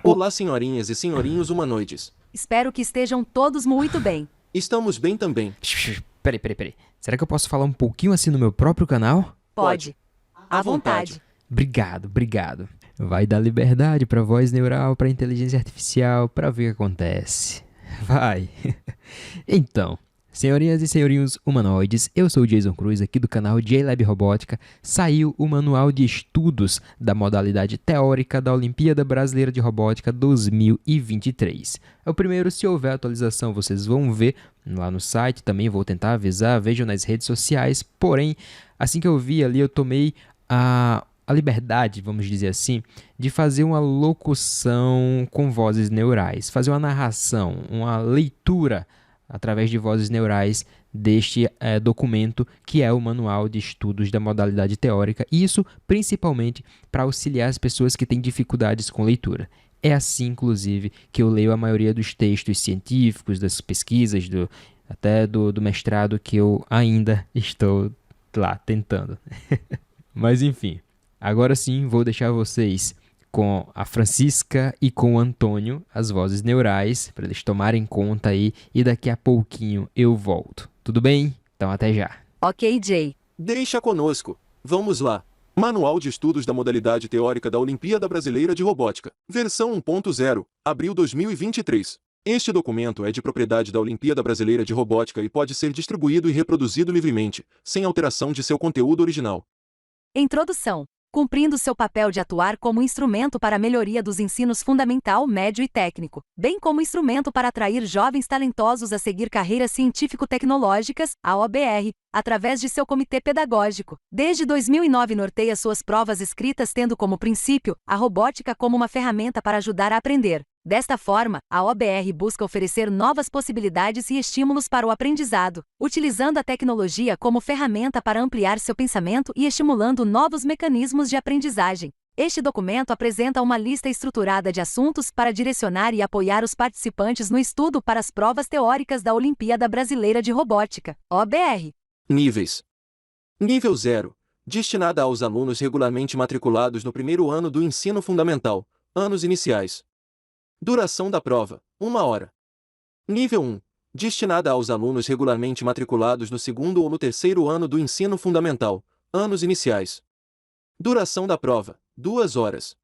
O- Olá, senhorinhas e senhorinhos humanoides. Espero que estejam todos muito bem. Estamos bem também. Peraí. Será que eu posso falar um pouquinho assim no meu próprio canal? Pode. À vontade. Obrigado. Vai dar liberdade pra voz neural, pra inteligência artificial, pra ver o que acontece. Vai. Então, senhorinhas e senhorinhos humanoides, eu sou o Jason Cruz, aqui do canal JLab Robótica. Saiu o Manual de Estudos da modalidade teórica da Olimpíada Brasileira de Robótica 2023. É o primeiro, se houver atualização, vocês vão ver lá no site, também vou tentar avisar, vejam nas redes sociais. Porém, assim que eu vi ali, eu tomei a liberdade, vamos dizer assim, de fazer uma locução com vozes neurais, fazer uma narração, uma leitura através de vozes neurais deste documento que é o Manual de Estudos da Modalidade Teórica, e isso principalmente para auxiliar as pessoas que têm dificuldades com leitura. É assim, inclusive, que eu leio a maioria dos textos científicos, das pesquisas, até do mestrado que eu ainda estou lá tentando. Mas enfim, agora sim vou deixar vocês com a Francisca e com o Antônio, as vozes neurais, para eles tomarem conta aí, e daqui a pouquinho eu volto. Tudo bem? Então até já. Ok, Jay. Deixa conosco. Vamos lá. Manual de Estudos da Modalidade Teórica da Olimpíada Brasileira de Robótica. Versão 1.0, abril 2023. Este documento é de propriedade da Olimpíada Brasileira de Robótica e pode ser distribuído e reproduzido livremente, sem alteração de seu conteúdo original. Introdução. Cumprindo seu papel de atuar como instrumento para a melhoria dos ensinos fundamental, médio e técnico, bem como instrumento para atrair jovens talentosos a seguir carreiras científico-tecnológicas, a OBR, através de seu comitê pedagógico. Desde 2009 norteia suas provas escritas tendo como princípio a robótica como uma ferramenta para ajudar a aprender. Desta forma, a OBR busca oferecer novas possibilidades e estímulos para o aprendizado, utilizando a tecnologia como ferramenta para ampliar seu pensamento e estimulando novos mecanismos de aprendizagem. Este documento apresenta uma lista estruturada de assuntos para direcionar e apoiar os participantes no estudo para as provas teóricas da Olimpíada Brasileira de Robótica, OBR. Níveis. Nível 0. Destinada aos alunos regularmente matriculados no primeiro ano do ensino fundamental, anos iniciais. Duração da prova, 1 hora. Nível 1. Destinada aos alunos regularmente matriculados no segundo ou no terceiro ano do ensino fundamental, anos iniciais. Duração da prova, 2 horas.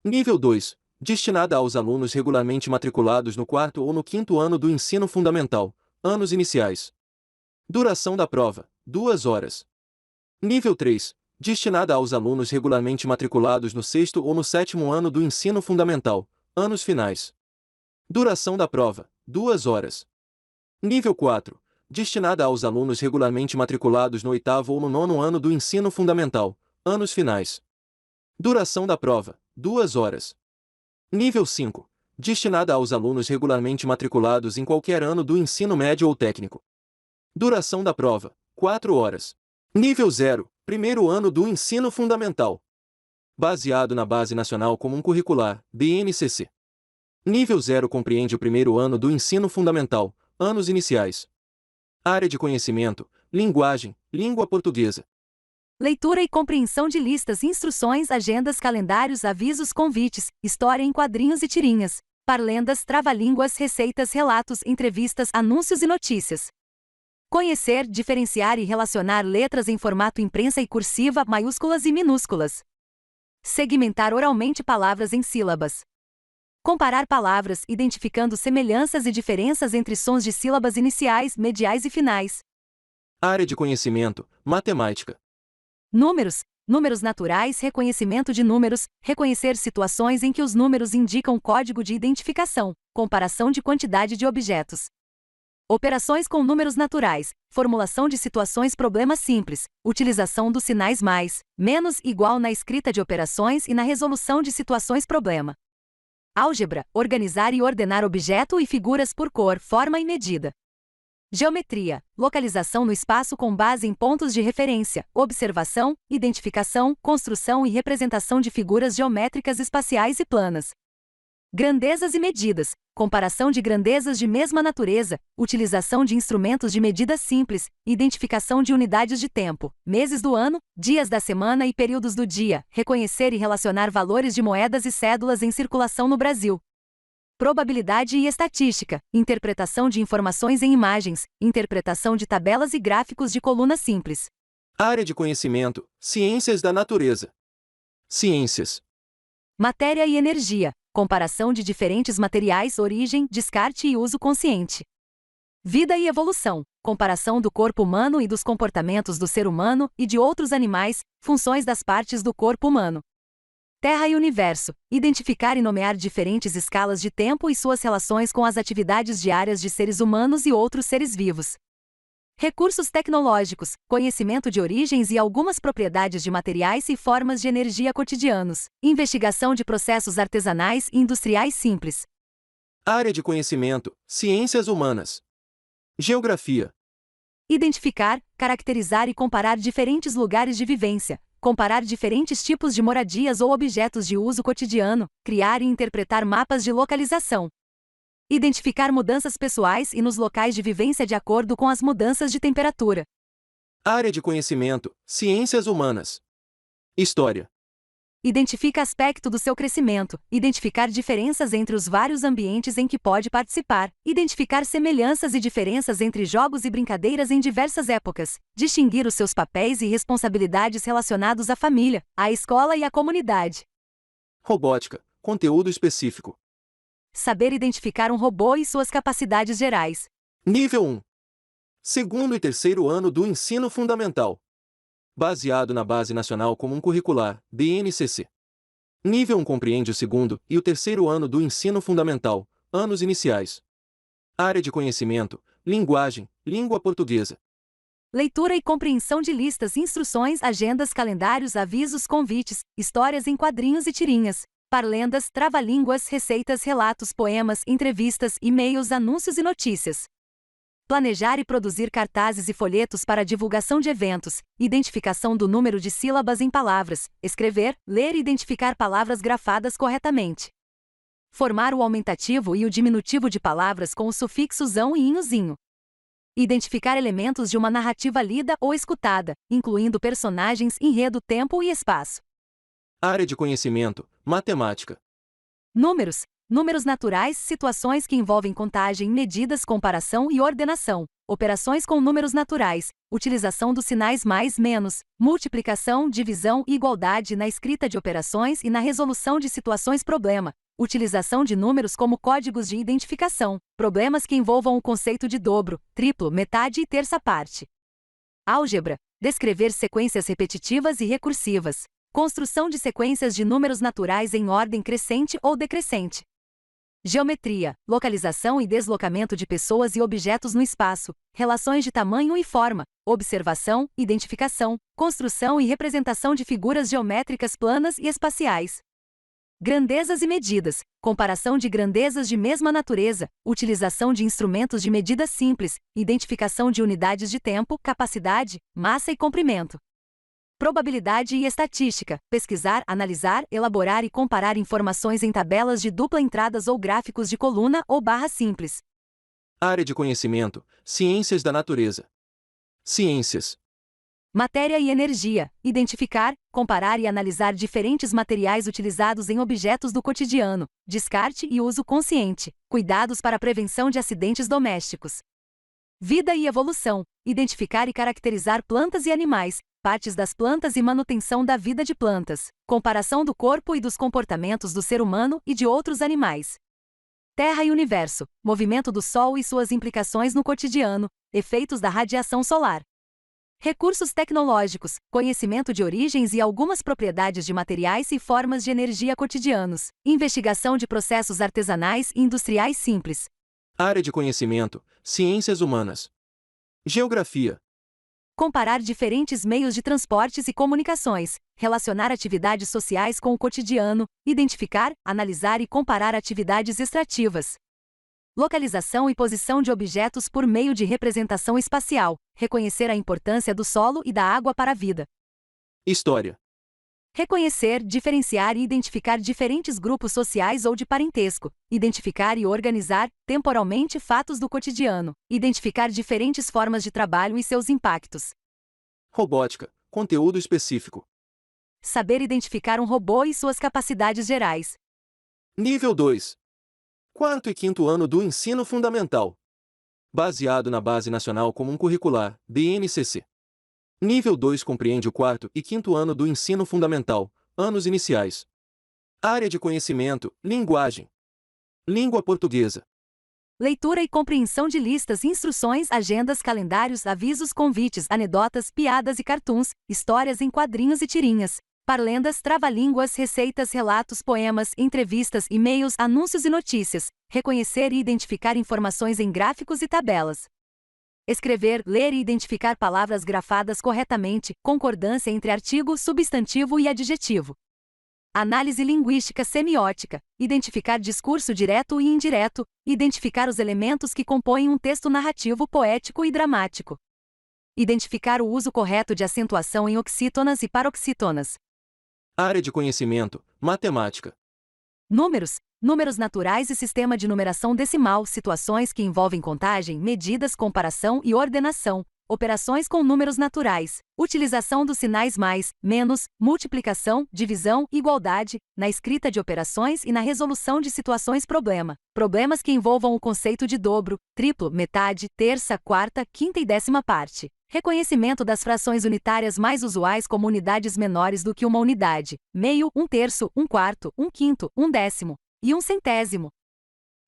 Nível 2. Destinada aos alunos regularmente matriculados no quarto ou no quinto ano do ensino fundamental, anos iniciais. Duração da prova, 2 horas. Nível 3. Destinada aos alunos regularmente matriculados no sexto ou no sétimo ano do ensino fundamental, anos finais. Duração da prova, 2 horas. Nível 4. Destinada aos alunos regularmente matriculados no oitavo ou no nono ano do ensino fundamental, anos finais. Duração da prova, 2 horas. Nível 5. Destinada aos alunos regularmente matriculados em qualquer ano do ensino médio ou técnico. Duração da prova, 4 horas. Nível 0. Primeiro ano do ensino fundamental. Baseado na Base Nacional Comum Curricular, BNCC. Nível 0 compreende o primeiro ano do ensino fundamental, anos iniciais. Área de conhecimento, linguagem, língua portuguesa. Leitura e compreensão de listas, instruções, agendas, calendários, avisos, convites, história em quadrinhos e tirinhas, parlendas, trava-línguas, receitas, relatos, entrevistas, anúncios e notícias. Conhecer, diferenciar e relacionar letras em formato imprensa e cursiva, maiúsculas e minúsculas. Segmentar oralmente palavras em sílabas. Comparar palavras, identificando semelhanças e diferenças entre sons de sílabas iniciais, mediais e finais. Área de conhecimento, matemática. Números, números naturais, reconhecimento de números, reconhecer situações em que os números indicam código de identificação, comparação de quantidade de objetos. Operações com números naturais, formulação de situações problema simples, utilização dos sinais mais, menos igual na escrita de operações e na resolução de situações problema. Álgebra, organizar e ordenar objeto e figuras por cor, forma e medida. Geometria, localização no espaço com base em pontos de referência, observação, identificação, construção e representação de figuras geométricas espaciais e planas. Grandezas e medidas, comparação de grandezas de mesma natureza, utilização de instrumentos de medida simples, identificação de unidades de tempo, meses do ano, dias da semana e períodos do dia, reconhecer e relacionar valores de moedas e cédulas em circulação no Brasil. Probabilidade e estatística, interpretação de informações em imagens, interpretação de tabelas e gráficos de coluna simples. Área de conhecimento: ciências da natureza. Ciências. Matéria e energia, comparação de diferentes materiais, origem, descarte e uso consciente. Vida e evolução, comparação do corpo humano e dos comportamentos do ser humano e de outros animais, funções das partes do corpo humano. Terra e universo, identificar e nomear diferentes escalas de tempo e suas relações com as atividades diárias de seres humanos e outros seres vivos. Recursos tecnológicos, conhecimento de origens e algumas propriedades de materiais e formas de energia cotidianos. Investigação de processos artesanais e industriais simples. Área de conhecimento: ciências humanas. Geografia. Identificar, caracterizar e comparar diferentes lugares de vivência. Comparar diferentes tipos de moradias ou objetos de uso cotidiano. Criar e interpretar mapas de localização. Identificar mudanças pessoais e nos locais de vivência de acordo com as mudanças de temperatura. Área de conhecimento: ciências humanas. História. Identifica aspecto do seu crescimento, identificar diferenças entre os vários ambientes em que pode participar, identificar semelhanças e diferenças entre jogos e brincadeiras em diversas épocas, distinguir os seus papéis e responsabilidades relacionados à família, à escola e à comunidade. Robótica. Conteúdo específico. Saber identificar um robô e suas capacidades gerais. Nível 1. Segundo e terceiro ano do ensino fundamental. Baseado na Base Nacional Comum Curricular, BNCC. Nível 1 compreende o segundo e o terceiro ano do ensino fundamental, anos iniciais. Área de conhecimento: linguagem, língua portuguesa. Leitura e compreensão de listas, instruções, agendas, calendários, avisos, convites, histórias em quadrinhos e tirinhas. Parlendas, trava-línguas, receitas, relatos, poemas, entrevistas, e-mails, anúncios e notícias. Planejar e produzir cartazes e folhetos para divulgação de eventos, identificação do número de sílabas em palavras, escrever, ler e identificar palavras grafadas corretamente. Formar o aumentativo e o diminutivo de palavras com o sufixo zão e inhozinho. Identificar elementos de uma narrativa lida ou escutada, incluindo personagens, enredo, tempo e espaço. Área de conhecimento: matemática. Números. Números naturais, situações que envolvem contagem, medidas, comparação e ordenação. Operações com números naturais, utilização dos sinais mais, menos, multiplicação, divisão e igualdade na escrita de operações e na resolução de situações problema. Utilização de números como códigos de identificação. Problemas que envolvam o conceito de dobro, triplo, metade e terça parte. Álgebra. Descrever sequências repetitivas e recursivas. Construção de sequências de números naturais em ordem crescente ou decrescente. Geometria, localização e deslocamento de pessoas e objetos no espaço, relações de tamanho e forma, observação, identificação, construção e representação de figuras geométricas planas e espaciais. Grandezas e medidas, comparação de grandezas de mesma natureza, utilização de instrumentos de medida simples, identificação de unidades de tempo, capacidade, massa e comprimento. Probabilidade e estatística, pesquisar, analisar, elaborar e comparar informações em tabelas de dupla entradas ou gráficos de coluna ou barra simples. Área de conhecimento: ciências da natureza. Ciências. Matéria e energia, identificar, comparar e analisar diferentes materiais utilizados em objetos do cotidiano, descarte e uso consciente, cuidados para a prevenção de acidentes domésticos. Vida e evolução, identificar e caracterizar plantas e animais, partes das plantas e manutenção da vida de plantas, comparação do corpo e dos comportamentos do ser humano e de outros animais. Terra e universo, movimento do Sol e suas implicações no cotidiano, efeitos da radiação solar. Recursos tecnológicos, conhecimento de origens e algumas propriedades de materiais e formas de energia cotidianos, investigação de processos artesanais e industriais simples. Área de conhecimento: ciências humanas. Geografia. Comparar diferentes meios de transportes e comunicações, relacionar atividades sociais com o cotidiano, identificar, analisar e comparar atividades extrativas. Localização e posição de objetos por meio de representação espacial, reconhecer a importância do solo e da água para a vida. História. Reconhecer, diferenciar e identificar diferentes grupos sociais ou de parentesco. Identificar e organizar, temporalmente, fatos do cotidiano. Identificar diferentes formas de trabalho e seus impactos. Robótica, conteúdo específico. Saber identificar um robô e suas capacidades gerais. Nível 2. Quarto e quinto ano do ensino fundamental. Baseado na Base Nacional Comum Curricular, BNCC. Nível 2 compreende o quarto e quinto ano do ensino fundamental, anos iniciais. Área de conhecimento, linguagem. Língua portuguesa. Leitura e compreensão de listas, instruções, agendas, calendários, avisos, convites, anedotas, piadas e cartoons, histórias em quadrinhos e tirinhas, parlendas, trava-línguas, receitas, relatos, poemas, entrevistas, e-mails, anúncios e notícias. Reconhecer e identificar informações em gráficos e tabelas. Escrever, ler e identificar palavras grafadas corretamente, concordância entre artigo, substantivo e adjetivo. Análise linguística semiótica, identificar discurso direto e indireto, identificar os elementos que compõem um texto narrativo poético e dramático. Identificar o uso correto de acentuação em oxítonas e paroxítonas. Área de conhecimento, matemática. Números, números naturais e sistema de numeração decimal, situações que envolvem contagem, medidas, comparação e ordenação. Operações com números naturais, utilização dos sinais mais, menos, multiplicação, divisão, igualdade, na escrita de operações e na resolução de situações problema. Problemas que envolvam o conceito de dobro, triplo, metade, terça, quarta, quinta e décima parte. Reconhecimento das frações unitárias mais usuais como unidades menores do que uma unidade, meio, um terço, um quarto, um quinto, um décimo e um centésimo.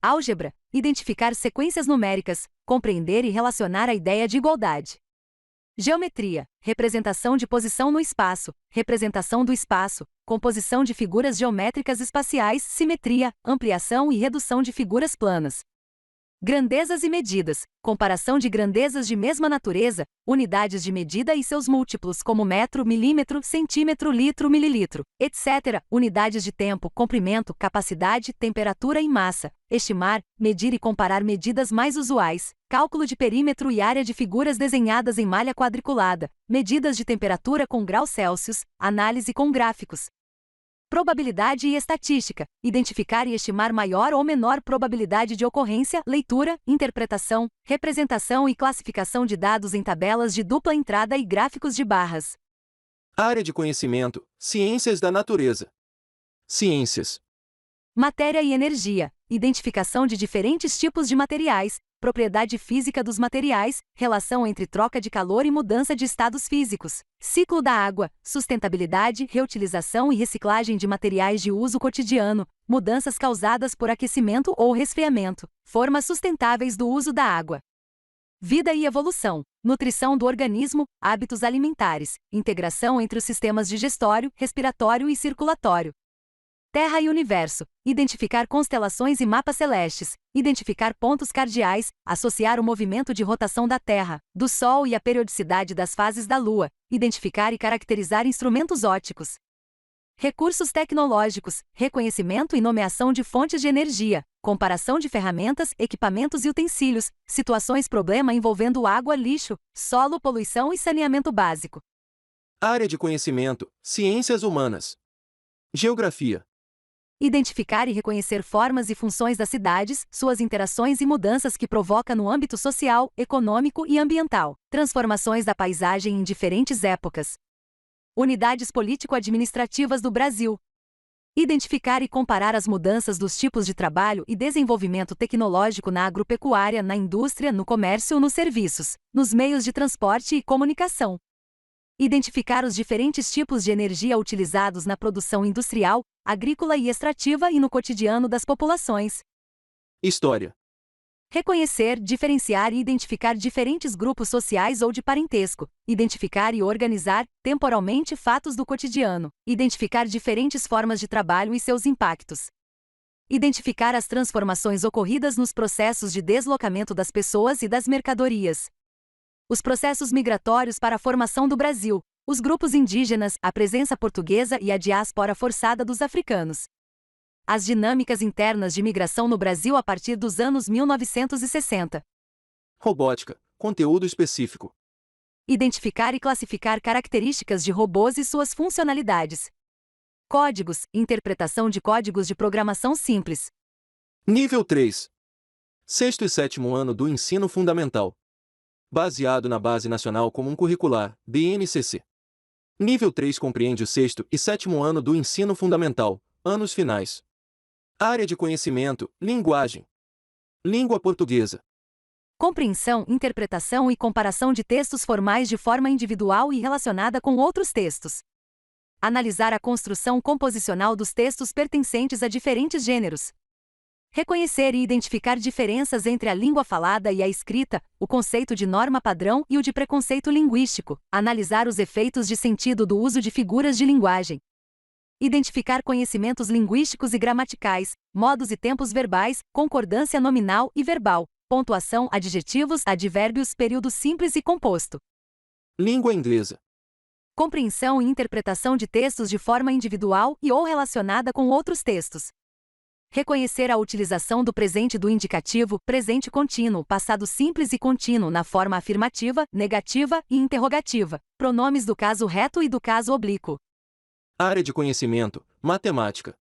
Álgebra, identificar sequências numéricas, compreender e relacionar a ideia de igualdade. Geometria, representação de posição no espaço, representação do espaço, composição de figuras geométricas espaciais, simetria, ampliação e redução de figuras planas. Grandezas e medidas, comparação de grandezas de mesma natureza, unidades de medida e seus múltiplos como metro, milímetro, centímetro, litro, mililitro, etc. Unidades de tempo, comprimento, capacidade, temperatura e massa. Estimar, medir e comparar medidas mais usuais. Cálculo de perímetro e área de figuras desenhadas em malha quadriculada. Medidas de temperatura com graus Celsius. Análise com gráficos. Probabilidade e estatística, identificar e estimar maior ou menor probabilidade de ocorrência, leitura, interpretação, representação e classificação de dados em tabelas de dupla entrada e gráficos de barras. Área de conhecimento, ciências da natureza. Ciências. Matéria e energia, identificação de diferentes tipos de materiais, propriedade física dos materiais, relação entre troca de calor e mudança de estados físicos, ciclo da água, sustentabilidade, reutilização e reciclagem de materiais de uso cotidiano, mudanças causadas por aquecimento ou resfriamento, formas sustentáveis do uso da água. Vida e evolução, nutrição do organismo, hábitos alimentares, integração entre os sistemas digestório, respiratório e circulatório. Terra e Universo, identificar constelações e mapas celestes, identificar pontos cardeais, associar o movimento de rotação da Terra, do Sol e a periodicidade das fases da Lua, identificar e caracterizar instrumentos ópticos. Recursos tecnológicos, reconhecimento e nomeação de fontes de energia, comparação de ferramentas, equipamentos e utensílios, situações problema envolvendo água, lixo, solo, poluição e saneamento básico. Área de conhecimento, ciências humanas. Geografia. Identificar e reconhecer formas e funções das cidades, suas interações e mudanças que provoca no âmbito social, econômico e ambiental. Transformações da paisagem em diferentes épocas. Unidades político-administrativas do Brasil. Identificar e comparar as mudanças dos tipos de trabalho e desenvolvimento tecnológico na agropecuária, na indústria, no comércio, nos serviços, nos meios de transporte e comunicação. Identificar os diferentes tipos de energia utilizados na produção industrial, agrícola e extrativa e no cotidiano das populações. História. Reconhecer, diferenciar e identificar diferentes grupos sociais ou de parentesco. Identificar e organizar, temporalmente, fatos do cotidiano. Identificar diferentes formas de trabalho e seus impactos. Identificar as transformações ocorridas nos processos de deslocamento das pessoas e das mercadorias. Os processos migratórios para a formação do Brasil, os grupos indígenas, a presença portuguesa e a diáspora forçada dos africanos. As dinâmicas internas de migração no Brasil a partir dos anos 1960. Robótica, conteúdo específico. Identificar e classificar características de robôs e suas funcionalidades. Códigos, interpretação de códigos de programação simples. Nível 3. Sexto e sétimo ano do ensino fundamental. Baseado na Base Nacional Comum Curricular, BNCC. Nível 3 compreende o sexto e sétimo ano do ensino fundamental, anos finais. Área de conhecimento, linguagem. Língua portuguesa. Compreensão, interpretação e comparação de textos formais de forma individual e relacionada com outros textos. Analisar a construção composicional dos textos pertencentes a diferentes gêneros. Reconhecer e identificar diferenças entre a língua falada e a escrita, o conceito de norma padrão e o de preconceito linguístico. Analisar os efeitos de sentido do uso de figuras de linguagem. Identificar conhecimentos linguísticos e gramaticais, modos e tempos verbais, concordância nominal e verbal, pontuação, adjetivos, advérbios, período simples e composto. Língua inglesa. Compreensão e interpretação de textos de forma individual e ou relacionada com outros textos. Reconhecer a utilização do presente do indicativo, presente contínuo, passado simples e contínuo na forma afirmativa, negativa e interrogativa, pronomes do caso reto e do caso oblíquo. Área de conhecimento, matemática.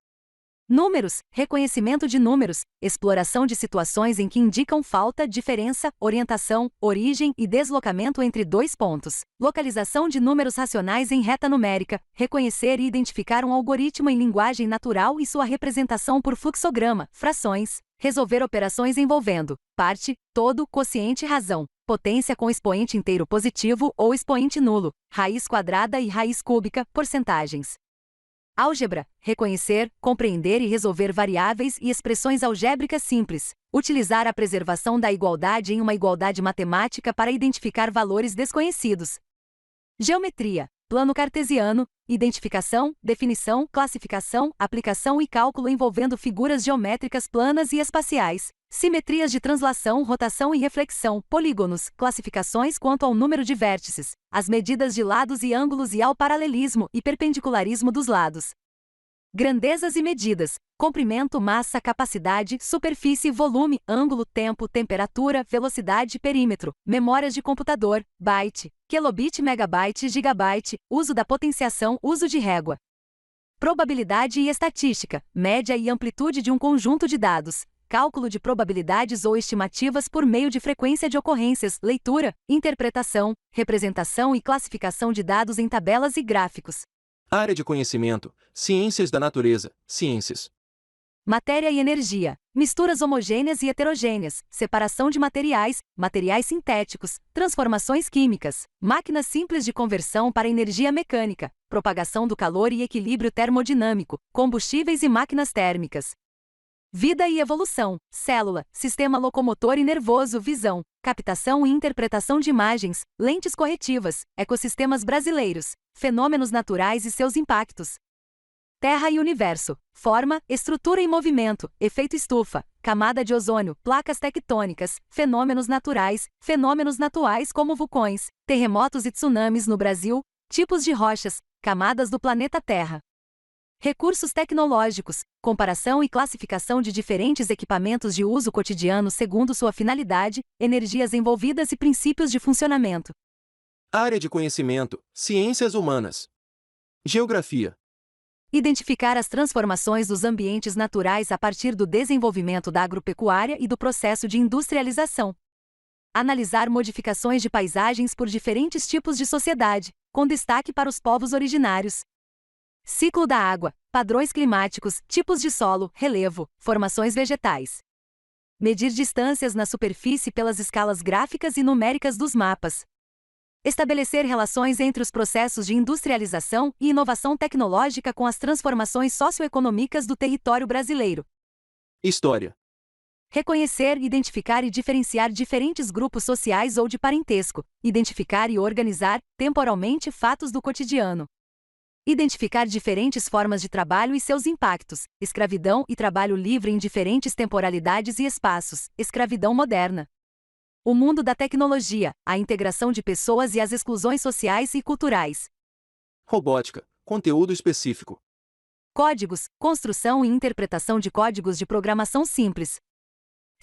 Números, reconhecimento de números, exploração de situações em que indicam falta, diferença, orientação, origem e deslocamento entre dois pontos. Localização de números racionais em reta numérica, reconhecer e identificar um algoritmo em linguagem natural e sua representação por fluxograma, frações. Resolver operações envolvendo parte, todo, quociente e razão. Potência com expoente inteiro positivo ou expoente nulo, raiz quadrada e raiz cúbica, porcentagens. Álgebra, reconhecer, compreender e resolver variáveis e expressões algébricas simples. Utilizar a preservação da igualdade em uma igualdade matemática para identificar valores desconhecidos. Geometria, plano cartesiano, identificação, definição, classificação, aplicação e cálculo envolvendo figuras geométricas planas e espaciais. Simetrias de translação, rotação e reflexão, polígonos, classificações quanto ao número de vértices, as medidas de lados e ângulos e ao paralelismo e perpendicularismo dos lados. Grandezas e medidas, comprimento, massa, capacidade, superfície, volume, ângulo, tempo, temperatura, velocidade, perímetro, memórias de computador, byte, kilobit, megabyte, gigabyte, uso da potenciação, uso de régua. Probabilidade e estatística, média e amplitude de um conjunto de dados. Cálculo de probabilidades ou estimativas por meio de frequência de ocorrências, leitura, interpretação, representação e classificação de dados em tabelas e gráficos. Área de conhecimento, ciências da natureza, ciências. Matéria e energia, misturas homogêneas e heterogêneas, separação de materiais, materiais sintéticos, transformações químicas, máquinas simples de conversão para energia mecânica, propagação do calor e equilíbrio termodinâmico, combustíveis e máquinas térmicas. Vida e evolução, célula, sistema locomotor e nervoso, visão, captação e interpretação de imagens, lentes corretivas, ecossistemas brasileiros, fenômenos naturais e seus impactos. Terra e universo, forma, estrutura e movimento, efeito estufa, camada de ozônio, placas tectônicas, fenômenos naturais como vulcões, terremotos e tsunamis no Brasil, tipos de rochas, camadas do planeta Terra. Recursos tecnológicos, comparação e classificação de diferentes equipamentos de uso cotidiano segundo sua finalidade, energias envolvidas e princípios de funcionamento. Área de conhecimento, ciências humanas. Geografia. Identificar as transformações dos ambientes naturais a partir do desenvolvimento da agropecuária e do processo de industrialização. Analisar modificações de paisagens por diferentes tipos de sociedade, com destaque para os povos originários. Ciclo da água, padrões climáticos, tipos de solo, relevo, formações vegetais. Medir distâncias na superfície pelas escalas gráficas e numéricas dos mapas. Estabelecer relações entre os processos de industrialização e inovação tecnológica com as transformações socioeconômicas do território brasileiro. História. Reconhecer, identificar e diferenciar diferentes grupos sociais ou de parentesco. Identificar e organizar, temporalmente, fatos do cotidiano. Identificar diferentes formas de trabalho e seus impactos, escravidão e trabalho livre em diferentes temporalidades e espaços, escravidão moderna. O mundo da tecnologia, a integração de pessoas e as exclusões sociais e culturais. Robótica, conteúdo específico. Códigos, construção e interpretação de códigos de programação simples.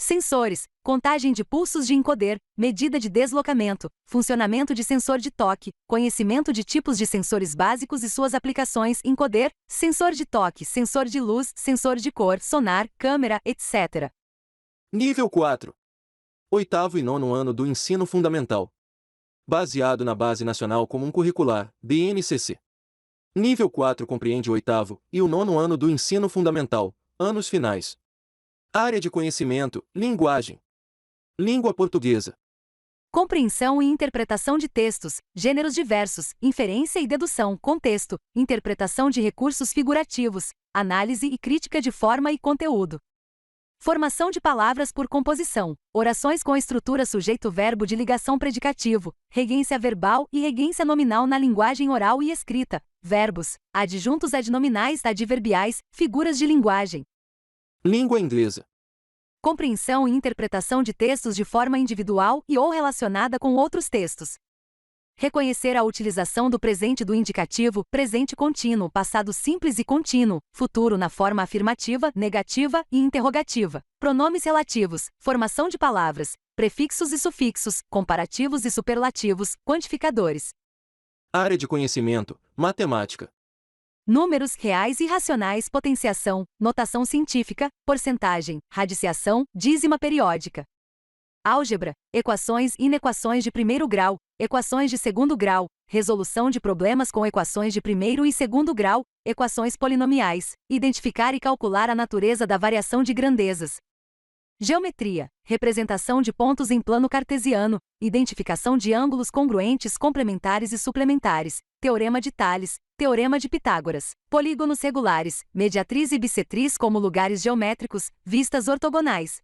Sensores, contagem de pulsos de encoder, medida de deslocamento, funcionamento de sensor de toque, conhecimento de tipos de sensores básicos e suas aplicações, encoder, sensor de toque, sensor de luz, sensor de cor, sonar, câmera, etc. Nível 4. Oitavo e nono ano do ensino fundamental. Baseado na Base Nacional Comum Curricular, BNCC. Nível 4 compreende o oitavo e o nono ano do ensino fundamental, anos finais. Área de conhecimento, linguagem. Língua portuguesa. Compreensão e interpretação de textos, gêneros diversos, inferência e dedução, contexto, interpretação de recursos figurativos, análise e crítica de forma e conteúdo. Formação de palavras por composição, orações com estrutura sujeito-verbo de ligação predicativo, regência verbal e regência nominal na linguagem oral e escrita, verbos, adjuntos adnominais, adverbiais, figuras de linguagem. Língua inglesa. Compreensão e interpretação de textos de forma individual e ou relacionada com outros textos. Reconhecer a utilização do presente do indicativo, presente contínuo, passado simples e contínuo, futuro na forma afirmativa, negativa e interrogativa. Pronomes relativos, formação de palavras, prefixos e sufixos, comparativos e superlativos, quantificadores. Área de conhecimento, matemática. Números reais e racionais, potenciação, notação científica, porcentagem, radiciação, dízima periódica. Álgebra, equações e inequações de primeiro grau, equações de segundo grau, resolução de problemas com equações de primeiro e segundo grau, equações polinomiais, identificar e calcular a natureza da variação de grandezas. Geometria, representação de pontos em plano cartesiano, identificação de ângulos congruentes complementares e suplementares, teorema de Tales, teorema de Pitágoras, polígonos regulares, mediatriz e bissetriz como lugares geométricos, vistas ortogonais.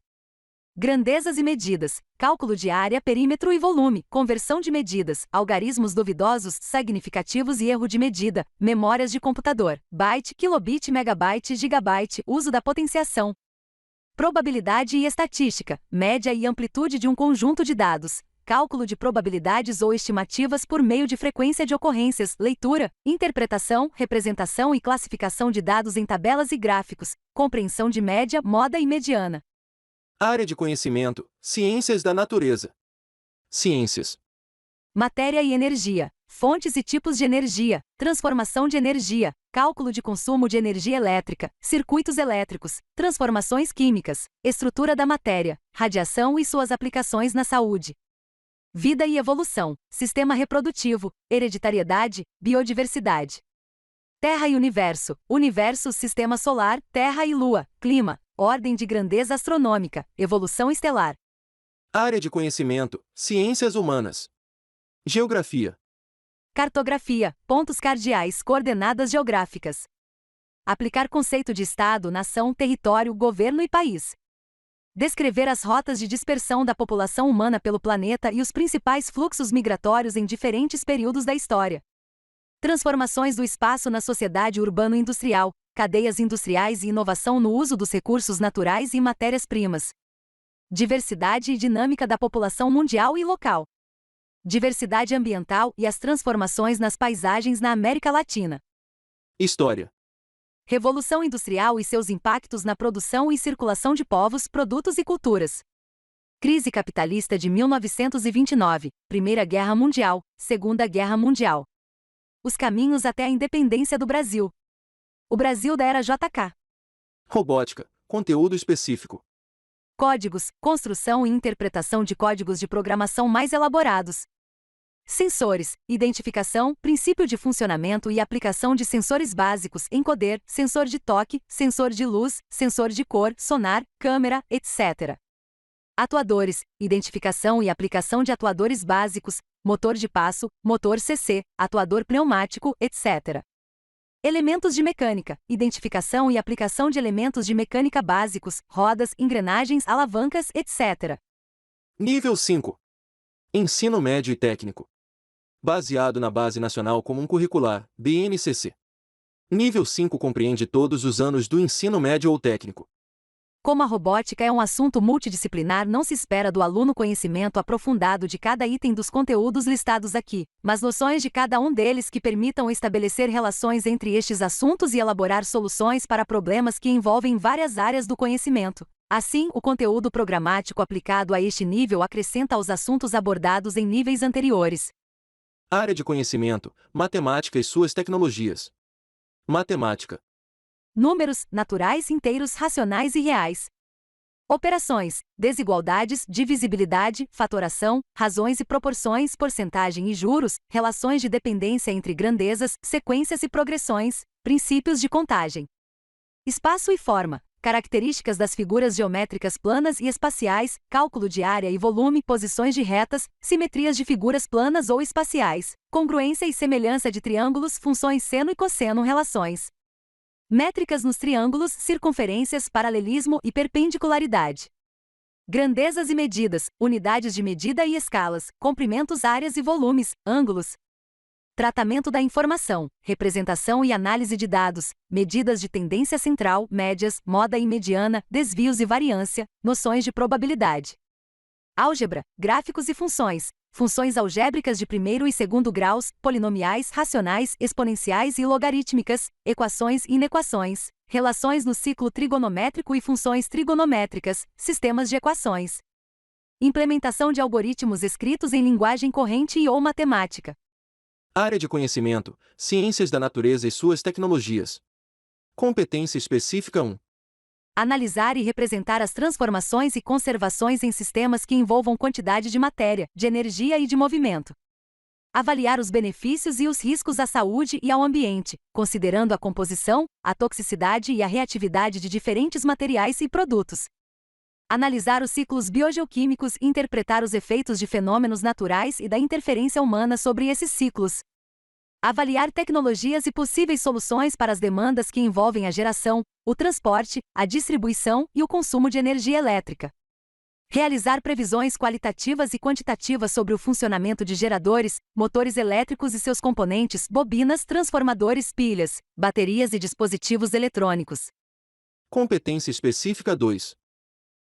Grandezas e medidas, cálculo de área, perímetro e volume, conversão de medidas, algarismos duvidosos, significativos e erro de medida, memórias de computador, byte, kilobit, megabyte, gigabyte, uso da potenciação. Probabilidade e estatística, média e amplitude de um conjunto de dados, cálculo de probabilidades ou estimativas por meio de frequência de ocorrências, leitura, interpretação, representação e classificação de dados em tabelas e gráficos, compreensão de média, moda e mediana. Área de conhecimento, ciências da natureza. Ciências. Matéria e energia, fontes e tipos de energia, transformação de energia, cálculo de consumo de energia elétrica, circuitos elétricos, transformações químicas, estrutura da matéria, radiação e suas aplicações na saúde. Vida e evolução, sistema reprodutivo, hereditariedade, biodiversidade. Terra e universo, universo, sistema solar, Terra e Lua, clima, ordem de grandeza astronômica, evolução estelar. Área de conhecimento, ciências humanas. Geografia. Cartografia, pontos cardeais, coordenadas geográficas. Aplicar conceito de Estado, nação, território, governo e país. Descrever as rotas de dispersão da população humana pelo planeta e os principais fluxos migratórios em diferentes períodos da história. Transformações do espaço na sociedade urbano-industrial, cadeias industriais e inovação no uso dos recursos naturais e matérias-primas. Diversidade e dinâmica da população mundial e local. Diversidade ambiental e as transformações nas paisagens na América Latina. História. Revolução Industrial e seus impactos na produção e circulação de povos, produtos e culturas. Crise capitalista de 1929, Primeira Guerra Mundial, Segunda Guerra Mundial. Os caminhos até a independência do Brasil. O Brasil da era JK. Robótica, conteúdo específico. Códigos, construção e interpretação de códigos de programação mais elaborados. Sensores, identificação, princípio de funcionamento e aplicação de sensores básicos, encoder, sensor de toque, sensor de luz, sensor de cor, sonar, câmera, etc. Atuadores, identificação e aplicação de atuadores básicos, motor de passo, motor CC, atuador pneumático, etc. Elementos de mecânica, identificação e aplicação de elementos de mecânica básicos, rodas, engrenagens, alavancas, etc. Nível 5. Ensino médio e técnico. Baseado na Base Nacional Comum Curricular, BNCC. Nível 5 compreende todos os anos do ensino médio ou técnico. Como a robótica é um assunto multidisciplinar, não se espera do aluno conhecimento aprofundado de cada item dos conteúdos listados aqui, mas noções de cada um deles que permitam estabelecer relações entre estes assuntos e elaborar soluções para problemas que envolvem várias áreas do conhecimento. Assim, o conteúdo programático aplicado a este nível acrescenta aos assuntos abordados em níveis anteriores. Área de conhecimento: matemática e suas tecnologias. Matemática. Números, naturais, inteiros, racionais e reais. Operações, desigualdades, divisibilidade, fatoração, razões e proporções, porcentagem e juros, relações de dependência entre grandezas, sequências e progressões, princípios de contagem. Espaço e forma, características das figuras geométricas planas e espaciais, cálculo de área e volume, posições de retas, simetrias de figuras planas ou espaciais, congruência e semelhança de triângulos, funções seno e cosseno, relações. Métricas nos triângulos, circunferências, paralelismo e perpendicularidade. Grandezas e medidas, unidades de medida e escalas, comprimentos, áreas e volumes, ângulos. Tratamento da informação, representação e análise de dados, medidas de tendência central, médias, moda e mediana, desvios e variância, noções de probabilidade. Álgebra, gráficos e funções, funções algébricas de primeiro e segundo graus, polinomiais, racionais, exponenciais e logarítmicas, equações e inequações, relações no ciclo trigonométrico e funções trigonométricas, sistemas de equações. Implementação de algoritmos escritos em linguagem corrente e ou matemática. Área de conhecimento: ciências da natureza e suas tecnologias. Competência específica 1. Analisar e representar as transformações e conservações em sistemas que envolvam quantidade de matéria, de energia e de movimento. Avaliar os benefícios e os riscos à saúde e ao ambiente, considerando a composição, a toxicidade e a reatividade de diferentes materiais e produtos. Analisar os ciclos biogeoquímicos e interpretar os efeitos de fenômenos naturais e da interferência humana sobre esses ciclos. Avaliar tecnologias e possíveis soluções para as demandas que envolvem a geração, o transporte, a distribuição e o consumo de energia elétrica. Realizar previsões qualitativas e quantitativas sobre o funcionamento de geradores, motores elétricos e seus componentes, bobinas, transformadores, pilhas, baterias e dispositivos eletrônicos. Competência específica 2.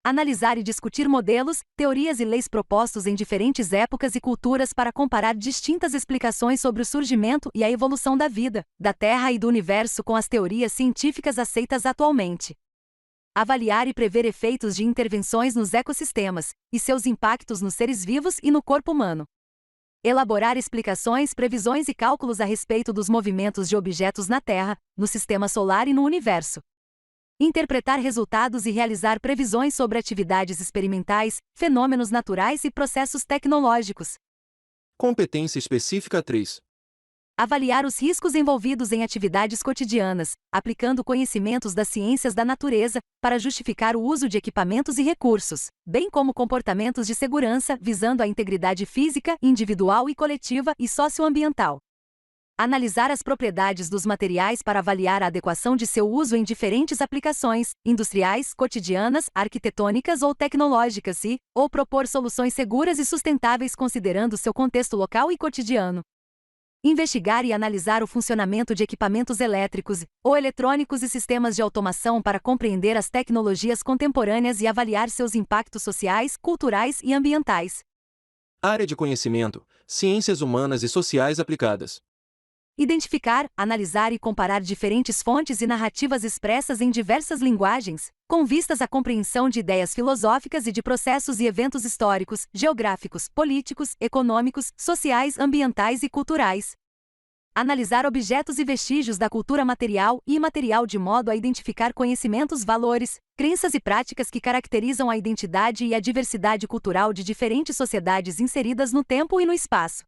Analisar e discutir modelos, teorias e leis propostos em diferentes épocas e culturas para comparar distintas explicações sobre o surgimento e a evolução da vida, da Terra e do universo com as teorias científicas aceitas atualmente. Avaliar e prever efeitos de intervenções nos ecossistemas e seus impactos nos seres vivos e no corpo humano. Elaborar explicações, previsões e cálculos a respeito dos movimentos de objetos na Terra, no sistema solar e no universo. Interpretar resultados e realizar previsões sobre atividades experimentais, fenômenos naturais e processos tecnológicos. Competência específica 3. Avaliar os riscos envolvidos em atividades cotidianas, aplicando conhecimentos das ciências da natureza, para justificar o uso de equipamentos e recursos, bem como comportamentos de segurança visando a integridade física, individual e coletiva e socioambiental. Analisar as propriedades dos materiais para avaliar a adequação de seu uso em diferentes aplicações, industriais, cotidianas, arquitetônicas ou tecnológicas ou propor soluções seguras e sustentáveis considerando seu contexto local e cotidiano. Investigar e analisar o funcionamento de equipamentos elétricos ou eletrônicos e sistemas de automação para compreender as tecnologias contemporâneas e avaliar seus impactos sociais, culturais e ambientais. Área de conhecimento: ciências humanas e sociais aplicadas. Identificar, analisar e comparar diferentes fontes e narrativas expressas em diversas linguagens, com vistas à compreensão de ideias filosóficas e de processos e eventos históricos, geográficos, políticos, econômicos, sociais, ambientais e culturais. Analisar objetos e vestígios da cultura material e imaterial de modo a identificar conhecimentos, valores, crenças e práticas que caracterizam a identidade e a diversidade cultural de diferentes sociedades inseridas no tempo e no espaço.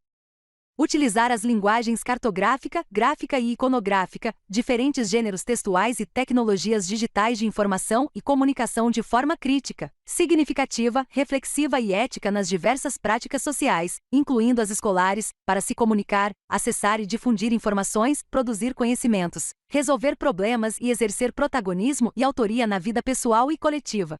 Utilizar as linguagens cartográfica, gráfica e iconográfica, diferentes gêneros textuais e tecnologias digitais de informação e comunicação de forma crítica, significativa, reflexiva e ética nas diversas práticas sociais, incluindo as escolares, para se comunicar, acessar e difundir informações, produzir conhecimentos, resolver problemas e exercer protagonismo e autoria na vida pessoal e coletiva.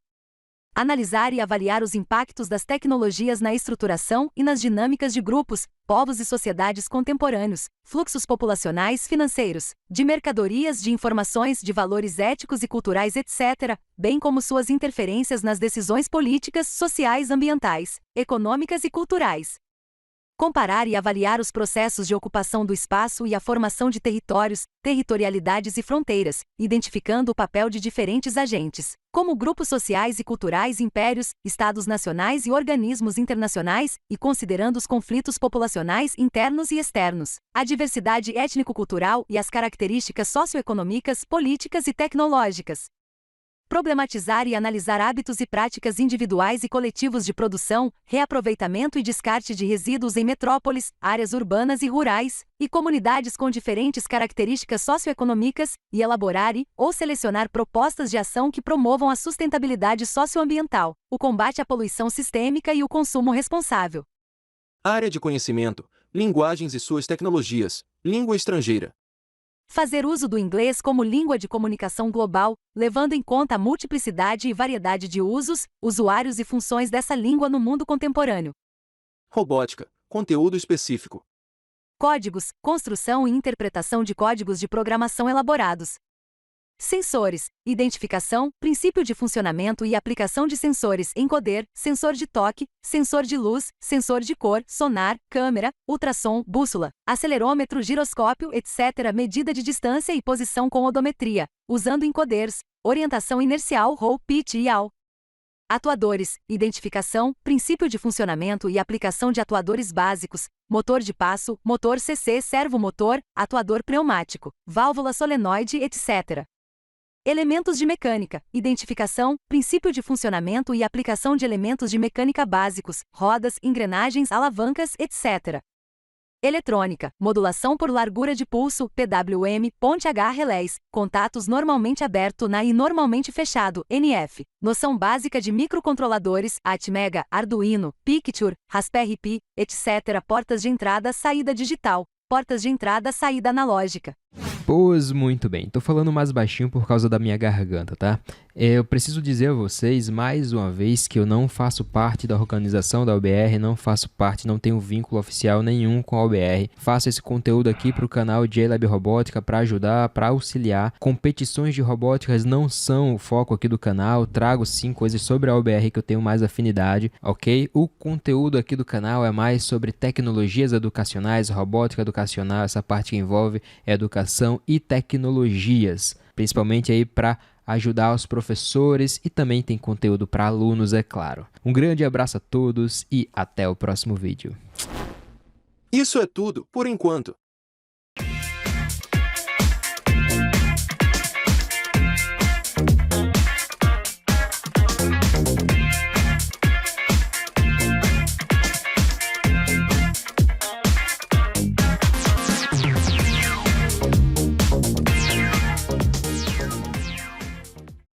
Analisar e avaliar os impactos das tecnologias na estruturação e nas dinâmicas de grupos, povos e sociedades contemporâneos, fluxos populacionais financeiros, de mercadorias, de informações, de valores éticos e culturais, etc., bem como suas interferências nas decisões políticas, sociais, ambientais, econômicas e culturais. Comparar e avaliar os processos de ocupação do espaço e a formação de territórios, territorialidades e fronteiras, identificando o papel de diferentes agentes, como grupos sociais e culturais, impérios, estados nacionais e organismos internacionais, e considerando os conflitos populacionais internos e externos, a diversidade étnico-cultural e as características socioeconômicas, políticas e tecnológicas. Problematizar e analisar hábitos e práticas individuais e coletivos de produção, reaproveitamento e descarte de resíduos em metrópoles, áreas urbanas e rurais, e comunidades com diferentes características socioeconômicas, e elaborar ou selecionar propostas de ação que promovam a sustentabilidade socioambiental, o combate à poluição sistêmica e o consumo responsável. Área de conhecimento, linguagens e suas tecnologias, língua estrangeira. Fazer uso do inglês como língua de comunicação global, levando em conta a multiplicidade e variedade de usos, usuários e funções dessa língua no mundo contemporâneo. Robótica, conteúdo específico. Códigos, construção e interpretação de códigos de programação elaborados. Sensores, identificação, princípio de funcionamento e aplicação de sensores, encoder, sensor de toque, sensor de luz, sensor de cor, sonar, câmera, ultrassom, bússola, acelerômetro, giroscópio, etc. Medida de distância e posição com odometria, usando encoders, orientação inercial, roll, pitch e yaw. Atuadores, identificação, princípio de funcionamento e aplicação de atuadores básicos, motor de passo, motor CC, servomotor, atuador pneumático, válvula solenoide, etc. Elementos de mecânica, identificação, princípio de funcionamento e aplicação de elementos de mecânica básicos, rodas, engrenagens, alavancas, etc. Eletrônica, modulação por largura de pulso, PWM, ponte H relés, contatos normalmente aberto na e normalmente fechado, NF. Noção básica de microcontroladores, Atmega, Arduino, Picture, Raspberry Pi, etc. Portas de entrada, saída digital, portas de entrada, saída analógica. Pois muito bem, tô falando mais baixinho por causa da minha garganta, tá? Eu preciso dizer a vocês mais uma vez que eu não faço parte da organização da OBR, não faço parte, não tenho vínculo oficial nenhum com a OBR. Faço esse conteúdo aqui para o canal JLab Robótica para ajudar, para auxiliar. Competições de robóticas não são o foco aqui do canal, trago sim coisas sobre a OBR que eu tenho mais afinidade, ok? O conteúdo aqui do canal é mais sobre tecnologias educacionais, robótica educacional, essa parte que envolve educação e tecnologias, principalmente aí para ajudar os professores e também tem conteúdo para alunos, é claro. Um grande abraço a todos e até o próximo vídeo. Isso é tudo, por enquanto.